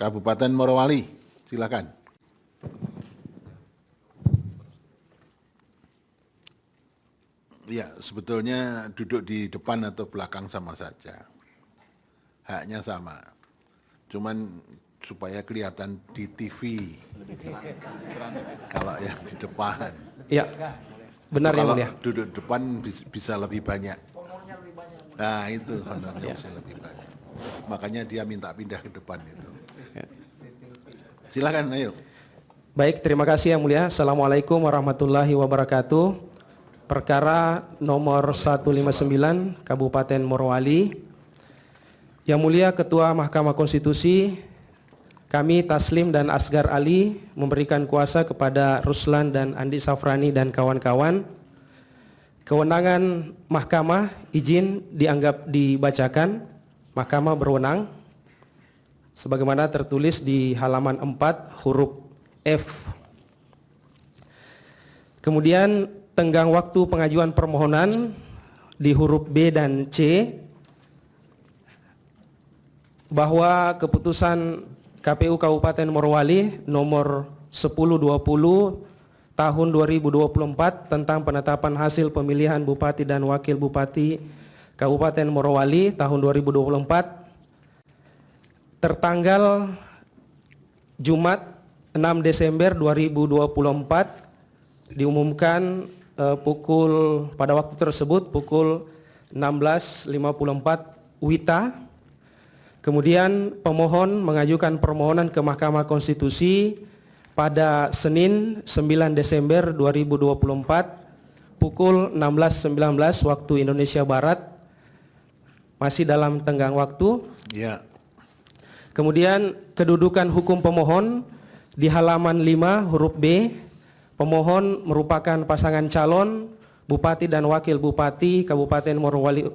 Kabupaten Morowali, silakan. Ya, sebetulnya duduk di depan atau belakang sama saja. Haknya sama. Cuman supaya kelihatan di TV. Kalau yang di depan. Ya, benar Kalau ya mulia. duduk di depan bisa lebih banyak. Nah itu honornya bisa lebih banyak. Makanya dia minta pindah ke depan itu. Silakan, ayo. Baik, terima kasih yang mulia. Assalamualaikum warahmatullahi wabarakatuh. Perkara nomor 159 Kabupaten Morowali. Yang mulia Ketua Mahkamah Konstitusi, kami Taslim dan Asgar Ali memberikan kuasa kepada Ruslan dan Andi Safrani dan kawan-kawan. Kewenangan Mahkamah izin dianggap dibacakan. Mahkamah berwenang sebagaimana tertulis di halaman 4 huruf F. Kemudian tenggang waktu pengajuan permohonan di huruf B dan C, bahwa keputusan KPU Kabupaten Morowali nomor 1020 tahun 2024 tentang penetapan hasil pemilihan Bupati dan Wakil Bupati Kabupaten Morowali tahun 2024 tertanggal Jumat 6 Desember 2024 diumumkan pada waktu tersebut pukul 16.54 WITA. Kemudian pemohon mengajukan permohonan ke Mahkamah Konstitusi pada Senin 9 Desember 2024 pukul 16.19 waktu Indonesia Barat, masih dalam tenggang waktu. Ya. Kemudian kedudukan hukum pemohon di halaman 5 huruf B, pemohon merupakan pasangan calon Bupati dan Wakil Bupati Kabupaten Morowali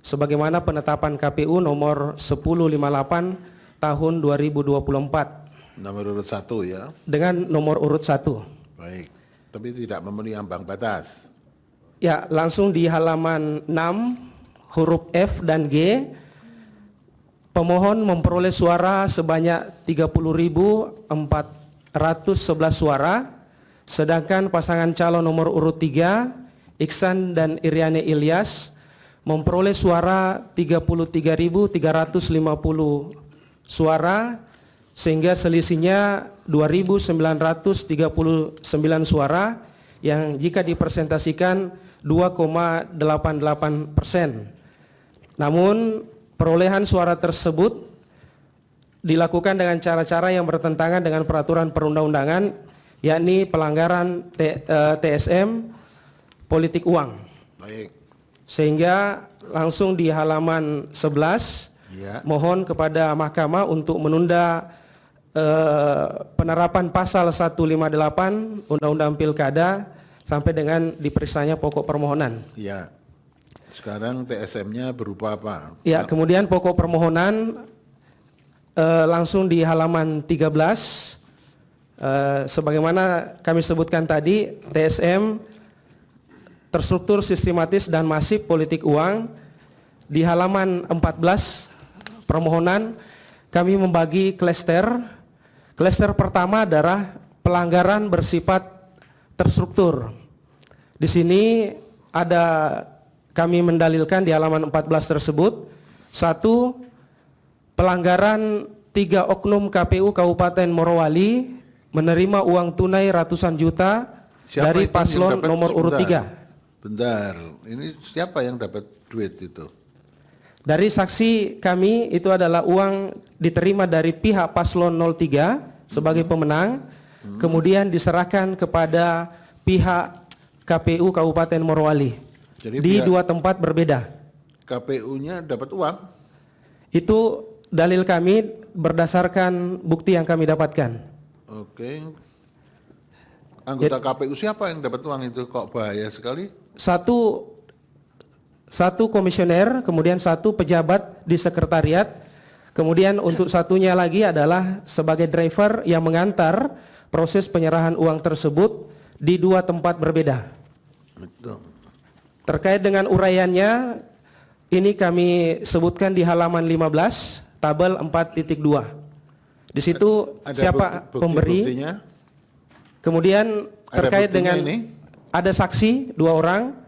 sebagaimana penetapan KPU nomor 1058 tahun 2024. Nomor urut 1 ya. Dengan nomor urut 1. Baik, tapi tidak memenuhi ambang batas. Ya, langsung di halaman 6 huruf F dan G, pemohon memperoleh suara sebanyak 30.411 suara, sedangkan pasangan calon nomor urut 3 Iksan dan Iriane Ilyas memperoleh suara 33.350 suara, sehingga selisihnya 2.939 suara yang jika dipresentasikan 2,88%. Namun perolehan suara tersebut dilakukan dengan cara-cara yang bertentangan dengan peraturan perundang-undangan, yakni pelanggaran TSM politik uang. Baik. Sehingga langsung di halaman 11 Ya. mohon kepada Mahkamah untuk menunda penerapan pasal 158 Undang-Undang Pilkada sampai dengan diperiksanya pokok permohonan. Ya. Sekarang TSM-nya berupa apa? Ya, kemudian pokok permohonan langsung di halaman 13 sebagaimana kami sebutkan tadi, TSM terstruktur sistematis dan masif politik uang. Di halaman 14 permohonan kami membagi klaster. Klaster pertama adalah pelanggaran bersifat terstruktur. Di sini ada kami mendalilkan di halaman 14 tersebut, 1, pelanggaran 3 oknum KPU Kabupaten Morowali menerima uang tunai ratusan juta dari paslon nomor urut 3. Bentar, ini siapa yang dapat duit itu? Dari saksi kami itu adalah uang diterima dari pihak paslon 03 sebagai pemenang, kemudian diserahkan kepada pihak KPU Kabupaten Morowali. Jadi di 2 tempat berbeda. KPU-nya dapat uang? Itu dalil kami berdasarkan bukti yang kami dapatkan. Oke. Anggota KPU siapa yang dapat uang itu? Kok bahaya sekali? Satu komisioner, kemudian 1 pejabat di sekretariat, kemudian untuk satunya lagi adalah sebagai driver yang mengantar proses penyerahan uang tersebut di 2 tempat berbeda. Betul. Terkait dengan uraiannya, ini kami sebutkan di halaman 15, tabel 4.2. Di situ Ada siapa pemberi, bukti-buktinya? kemudian Ada terkait buktinya dengan ini? ada saksi 2 orang,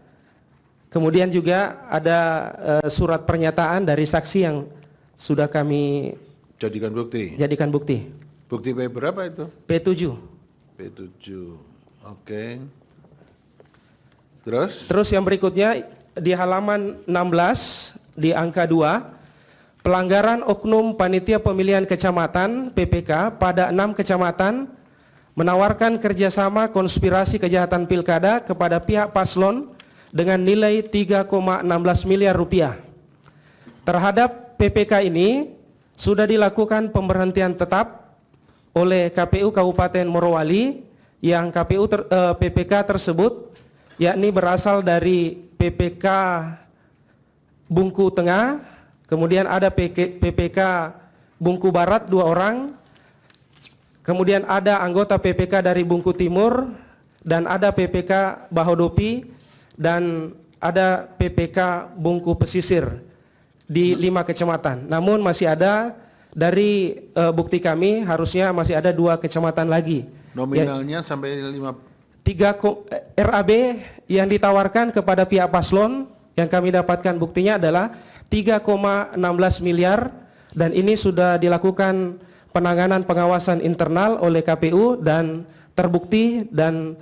kemudian juga ada surat pernyataan dari saksi yang sudah kami Jadikan bukti. jadikan bukti. Bukti P berapa itu? P7. P7. Oke. Terus? Terus yang berikutnya di halaman 16 di angka 2, pelanggaran oknum panitia pemilihan kecamatan PPK pada 6 kecamatan menawarkan kerjasama konspirasi kejahatan pilkada kepada pihak paslon dengan nilai 3,16 miliar rupiah. Terhadap PPK ini sudah dilakukan pemberhentian tetap oleh KPU Kabupaten Morowali yang PPK tersebut yakni berasal dari PPK Bungku Tengah, kemudian ada PPK Bungku Barat 2 orang, kemudian ada anggota PPK dari Bungku Timur, dan ada PPK Bahodopi, dan ada PPK Bungku Pesisir di 5 kecamatan. Namun masih ada dari bukti kami harusnya masih ada 2 kecamatan lagi. Nominalnya sampai 5. 3 RAB yang ditawarkan kepada pihak paslon yang kami dapatkan buktinya adalah 3,16 miliar, dan ini sudah dilakukan penanganan pengawasan internal oleh KPU dan terbukti, dan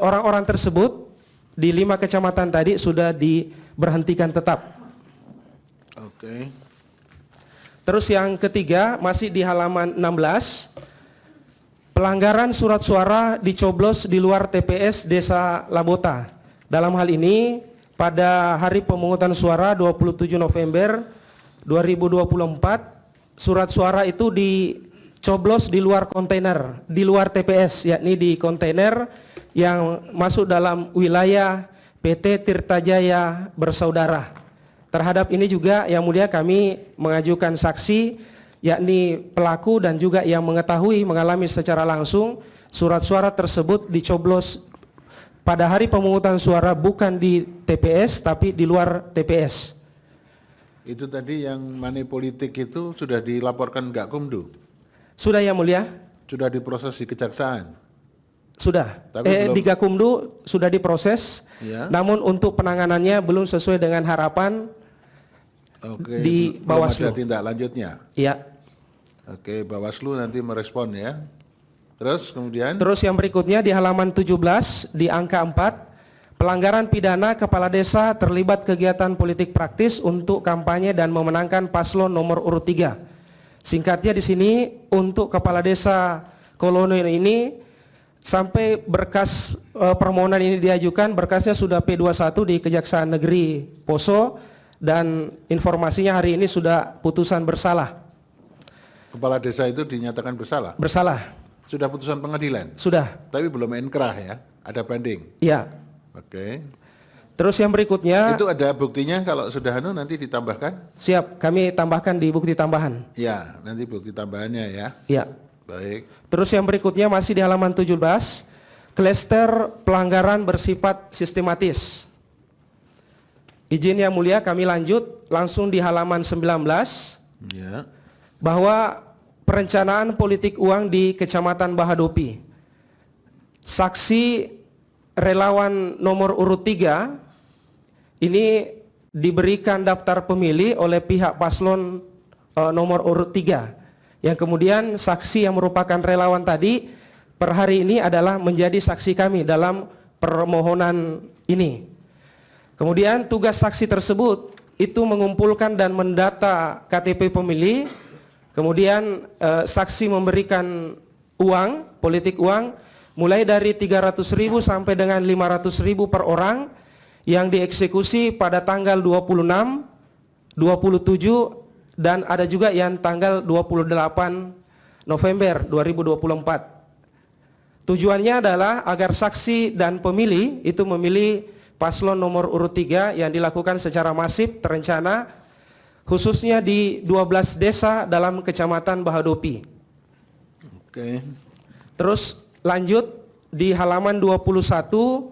orang-orang tersebut di 5 kecamatan tadi sudah diberhentikan tetap. Oke. Terus yang ketiga masih di halaman 16, pelanggaran surat suara dicoblos di luar TPS Desa Labota. Dalam hal ini pada hari pemungutan suara 27 November 2024, surat suara itu dicoblos di luar kontainer, di luar TPS, yakni di kontainer yang masuk dalam wilayah PT Tirta Jaya Bersaudara. Terhadap ini juga yang mulia kami mengajukan saksi, yakni pelaku dan juga yang mengetahui mengalami secara langsung surat suara tersebut dicoblos pada hari pemungutan suara bukan di TPS tapi di luar TPS. Itu tadi yang money politik itu sudah dilaporkan Gakumdu? Sudah yang mulia? Sudah diproses di kejaksaan? Sudah. Tapi Di Gakumdu sudah diproses, ya. namun untuk penanganannya belum sesuai dengan harapan. Oke, Di belum Bawaslu. ada tindak lanjutnya? Iya. Oke, Bawaslu nanti merespon ya. Terus kemudian? Terus yang berikutnya di halaman 17 di angka 4, pelanggaran pidana kepala desa terlibat kegiatan politik praktis untuk kampanye dan memenangkan paslon nomor urut 3. Singkatnya di sini untuk kepala desa Kolonel ini sampai berkas permohonan ini diajukan, berkasnya sudah P21 di Kejaksaan Negeri Poso, dan informasinya hari ini sudah putusan bersalah. Kepala desa itu dinyatakan bersalah? Bersalah. Sudah putusan pengadilan? Sudah. Tapi belum inkrah ya? Ada pending? Iya. Oke. Terus yang berikutnya. Itu ada buktinya kalau sudah nanti ditambahkan? Siap, kami tambahkan di bukti tambahan. Ya, nanti bukti tambahannya ya. Iya. Baik. Terus yang berikutnya masih di halaman 17, klaster pelanggaran bersifat sistematis. Izin yang mulia kami lanjut langsung di halaman 19, Ya. bahwa perencanaan politik uang di Kecamatan Bahodopi. Saksi relawan nomor urut 3 ini diberikan daftar pemilih oleh pihak paslon nomor urut 3. Yang kemudian saksi yang merupakan relawan tadi per hari ini adalah menjadi saksi kami dalam permohonan ini. Kemudian tugas saksi tersebut itu mengumpulkan dan mendata KTP pemilih. Kemudian saksi memberikan uang, politik uang, mulai dari 300.000 sampai dengan 500.000 per orang yang dieksekusi pada tanggal 26, 27, dan ada juga yang tanggal 28 November 2024. Tujuannya adalah agar saksi dan pemilih itu memilih paslon nomor urut 3 yang dilakukan secara masif, terencana, khususnya di 12 desa dalam Kecamatan Bahodopi. Oke. Terus lanjut di halaman 21,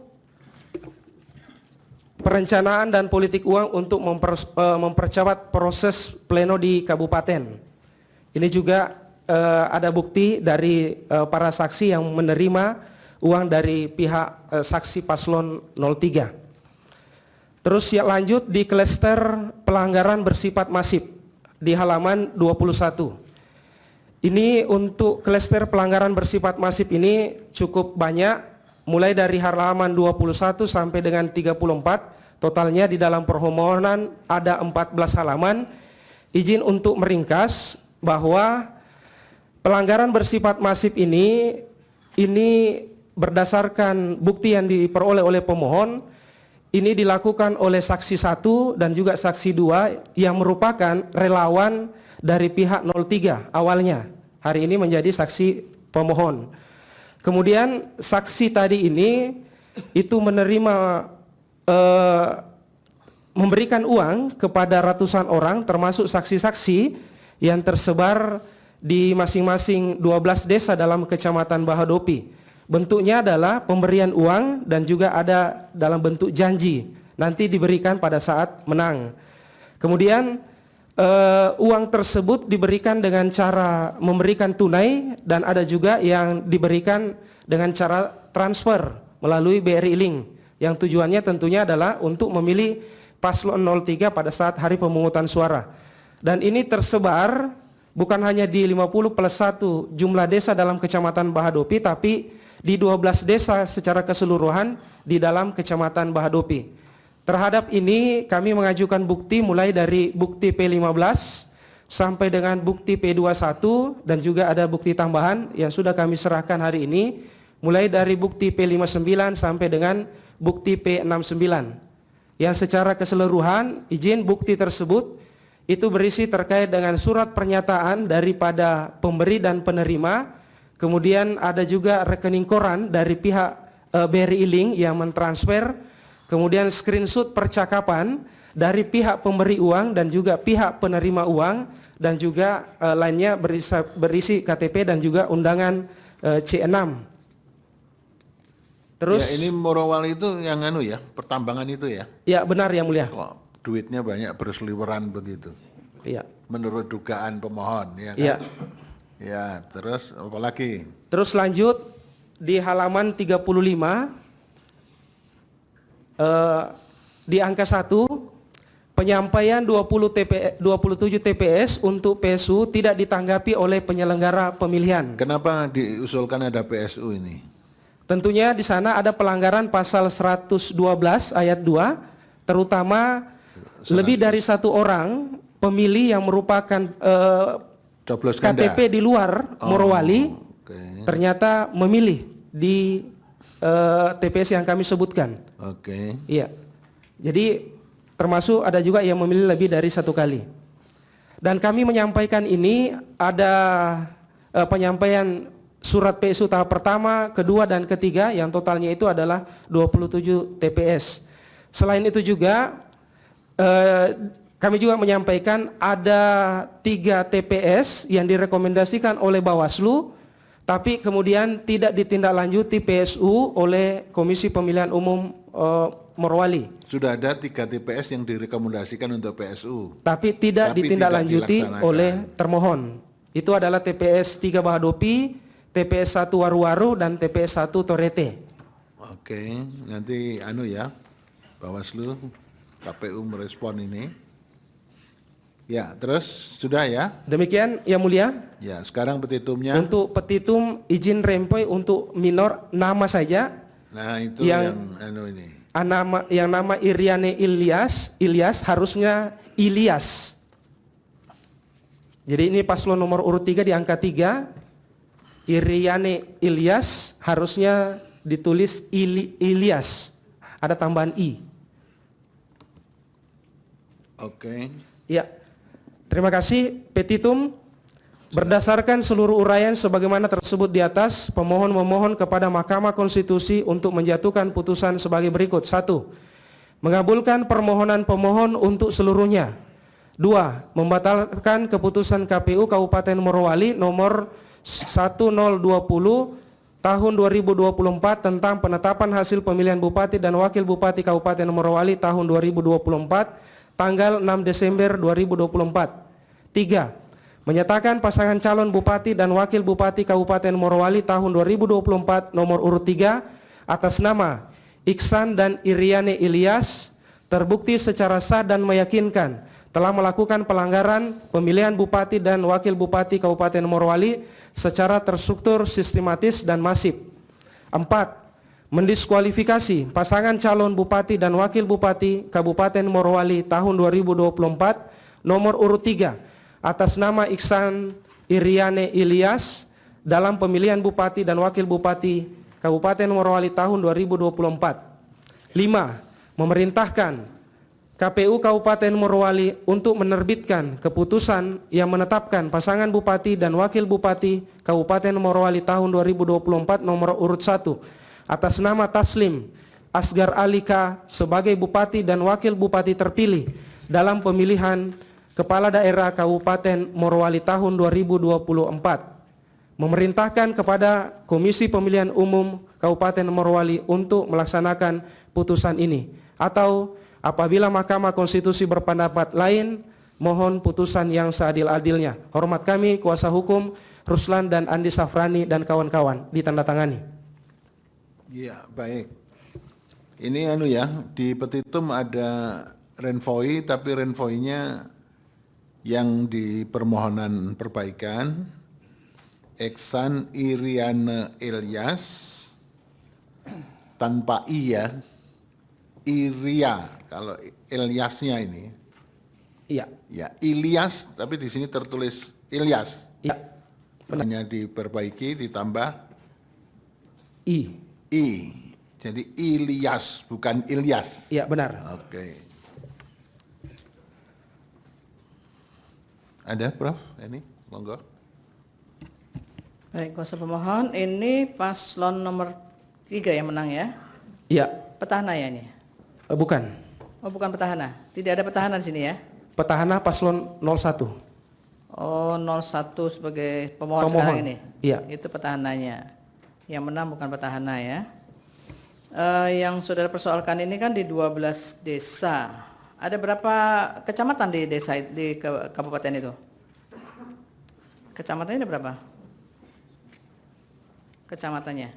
perencanaan dan politik uang untuk mempercepat proses pleno di kabupaten. Ini juga ada bukti dari para saksi yang menerima uang dari pihak saksi paslon 03. Terus ya lanjut di klaster pelanggaran bersifat masif di halaman 21. Ini untuk klaster pelanggaran bersifat masif ini cukup banyak, mulai dari halaman 21 sampai dengan 34, totalnya di dalam permohonan ada 14 halaman. Izin untuk meringkas bahwa pelanggaran bersifat masif ini berdasarkan bukti yang diperoleh oleh pemohon, ini dilakukan oleh saksi 1 dan juga saksi 2 yang merupakan relawan dari pihak 03 awalnya. Hari ini menjadi saksi pemohon. Kemudian saksi tadi ini itu menerima memberikan uang kepada ratusan orang termasuk saksi-saksi yang tersebar di masing-masing 12 desa dalam Kecamatan Bahodopi. Bentuknya adalah pemberian uang dan juga ada dalam bentuk janji nanti diberikan pada saat menang. Kemudian uang tersebut diberikan dengan cara memberikan tunai dan ada juga yang diberikan dengan cara transfer melalui BRI Link yang tujuannya tentunya adalah untuk memilih paslon 03 pada saat hari pemungutan suara. Dan ini tersebar bukan hanya di 50+1 jumlah desa dalam Kecamatan Bahodopi, tapi di 12 desa secara keseluruhan di dalam Kecamatan Bahodopi. Terhadap ini kami mengajukan bukti mulai dari bukti P15 sampai dengan bukti P21 dan juga ada bukti tambahan yang sudah kami serahkan hari ini mulai dari bukti P59 sampai dengan bukti P69. Yang secara keseluruhan izin bukti tersebut itu berisi terkait dengan surat pernyataan daripada pemberi dan penerima, kemudian ada juga rekening koran dari pihak BRI Link yang mentransfer, kemudian screenshot percakapan dari pihak pemberi uang dan juga pihak penerima uang, dan juga lainnya berisi KTP dan juga undangan C6. Terus ya, ini Morowali itu yang ya, pertambangan itu ya? Ya benar yang mulia. Kok duitnya banyak berseliweran begitu? Iya. Menurut dugaan pemohon, ya kan? Iya. Ya, terus apa lagi? Terus lanjut di halaman 35 di angka 1 penyampaian 27 TPS untuk PSU tidak ditanggapi oleh penyelenggara pemilihan. Kenapa diusulkan ada PSU ini? Tentunya di sana ada pelanggaran pasal 112 ayat 2, terutama lebih dari satu orang pemilih yang merupakan KTP di luar Morowali ternyata memilih di TPS yang kami sebutkan. Iya. Jadi termasuk ada juga yang memilih lebih dari satu kali. Dan kami menyampaikan ini ada penyampaian surat PSU tahap pertama, kedua, dan ketiga yang totalnya itu adalah 27 TPS. Selain itu juga kami juga menyampaikan ada 3 TPS yang direkomendasikan oleh Bawaslu, tapi kemudian tidak ditindaklanjuti PSU oleh Komisi Pemilihan Umum Morowali. Sudah ada 3 TPS yang direkomendasikan untuk PSU. Tapi tidak ditindaklanjuti oleh termohon. Itu adalah TPS 3 Bahodopi, TPS 1 Waru-Waru, dan TPS 1 Torete. Oke, nanti ya, Bawaslu, KPU merespon ini. Ya, terus sudah ya? Demikian yang mulia. Ya, sekarang petitumnya. Untuk petitum izin rempoi untuk minor nama saja. Nah, itu yang ini. Yang nama Iriane Ilyas harusnya Ilyas. Jadi ini paslon nomor urut 3 di angka 3. Iriane Ilyas harusnya ditulis Ilyas, ada tambahan I. Oke. Ya, terima kasih. Petitum berdasarkan seluruh uraian sebagaimana tersebut di atas, pemohon memohon kepada Mahkamah Konstitusi untuk menjatuhkan putusan sebagai berikut. 1. Mengabulkan permohonan pemohon untuk seluruhnya. 2. Membatalkan keputusan KPU Kabupaten Morowali nomor 1020 tahun 2024 tentang penetapan hasil pemilihan Bupati dan Wakil Bupati Kabupaten Morowali tahun 2024 tanggal 6 Desember 2024. 3. Menyatakan pasangan calon Bupati dan Wakil Bupati Kabupaten Morowali tahun 2024 nomor urut 3 atas nama Iksan dan Iriane Ilyas terbukti secara sah dan meyakinkan telah melakukan pelanggaran pemilihan Bupati dan Wakil Bupati Kabupaten Morowali secara terstruktur, sistematis, dan masif. 4. Mendiskualifikasi pasangan calon Bupati dan Wakil Bupati Kabupaten Morowali tahun 2024 nomor urut 3 atas nama Iksan Iriane Ilyas dalam pemilihan Bupati dan Wakil Bupati Kabupaten Morowali tahun 2024. 5. Memerintahkan KPU Kabupaten Morowali untuk menerbitkan keputusan yang menetapkan pasangan Bupati dan Wakil Bupati Kabupaten Morowali tahun 2024 nomor urut 1 atas nama Taslim Asgar Alika sebagai Bupati dan Wakil Bupati terpilih dalam pemilihan Kepala Daerah Kabupaten Morowali tahun 2024. Memerintahkan kepada Komisi Pemilihan Umum Kabupaten Morowali untuk melaksanakan putusan ini. Atau apabila Mahkamah Konstitusi berpendapat lain, mohon putusan yang seadil-adilnya. Hormat kami, kuasa hukum Ruslan dan Andi Safrani dan kawan-kawan, ditandatangani. Ya, baik. Ini di petitum ada renvoi, tapi renvoinya yang di permohonan perbaikan Iksan Iriane Ilyas tanpa i ya, Iria kalau Ilyasnya ini. Iya. Ya, Ilyas tapi di sini tertulis Ilyas. Iya. Hanya diperbaiki ditambah I. Jadi Ilyas bukan Ilyas. Iya, benar. Oke. Ada, Prof? Ini, monggo. Baik, kuasa pemohon, ini paslon nomor 3 yang menang ya? Iya. Petahana ya ini? Bukan. Oh, bukan petahana. Tidak ada petahana di sini ya? Petahana paslon 01. Oh, 01 sebagai pemohon sekarang ini? Iya. Itu petahananya. Yang menang bukan petahana ya. Yang saudara persoalkan ini kan di 12 desa. Ada berapa kecamatan di desa di kabupaten itu? Kecamatannya ada berapa? Kecamatannya?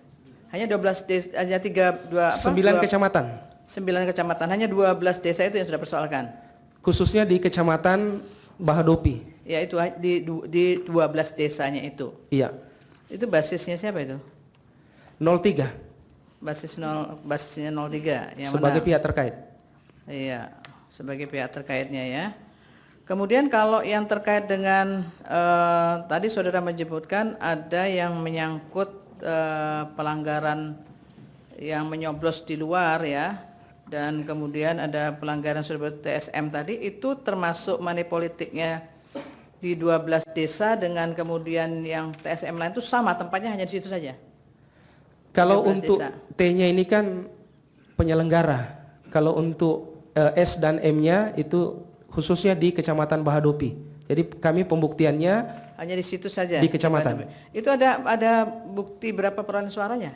Hanya 12 desa, hanya 9 kecamatan. 9 kecamatan, hanya 12 desa itu yang sudah persoalkan. Khususnya di Kecamatan Bahadopi. Ya itu di 12 desanya itu. Iya. Itu basisnya siapa itu? 03. Basisnya 03 yang sebagai menang. pihak terkait. Iya, sebagai pihak terkaitnya ya. Kemudian kalau yang terkait dengan tadi saudara menyebutkan ada yang menyangkut pelanggaran yang menyoblos di luar ya, dan kemudian ada pelanggaran sudah TSM tadi, itu termasuk money politiknya di 12 desa dengan kemudian yang TSM lain itu sama, tempatnya hanya di situ saja. Kalau 12 untuk desa. T-nya ini kan penyelenggara. Kalau untuk S dan M-nya itu khususnya di Kecamatan Bahadopi. Jadi kami pembuktiannya hanya di situ saja. di kecamatan. Itu ada bukti berapa perolehan suaranya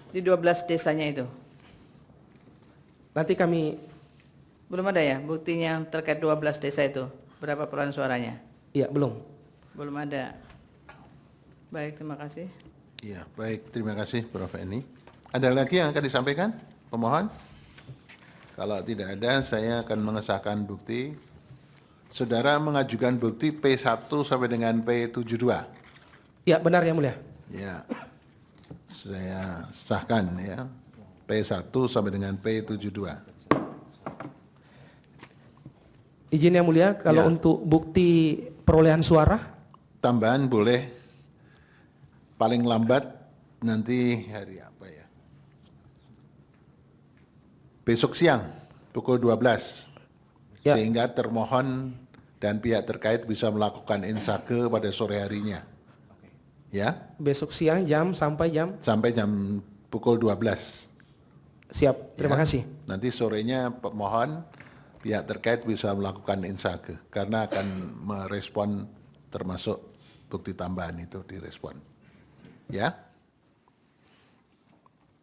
di 12 desanya itu? Nanti kami Belum ada ya buktinya terkait 12 desa itu berapa perolehan suaranya? iya belum. Belum ada. Baik, terima kasih. Iya, baik. Terima kasih, Prof. Eni. Ada lagi yang akan disampaikan, pemohon? Kalau tidak ada, saya akan mengesahkan bukti. Saudara mengajukan bukti P1 sampai dengan P72. Iya benar yang mulia. Ya, saya sahkan ya. P1 sampai dengan P72. Izin yang mulia, kalau Ya. untuk bukti perolehan suara Tambahan boleh paling lambat nanti hari apa ya? Besok siang pukul 12. Ya. Sehingga termohon dan pihak terkait bisa melakukan insage pada sore harinya. Ya, besok siang sampai jam sampai jam pukul 12. siap. Terima Ya. kasih. Nanti sorenya pemohon pihak terkait bisa melakukan insage karena akan merespon termasuk bukti tambahan itu direspon. Ya.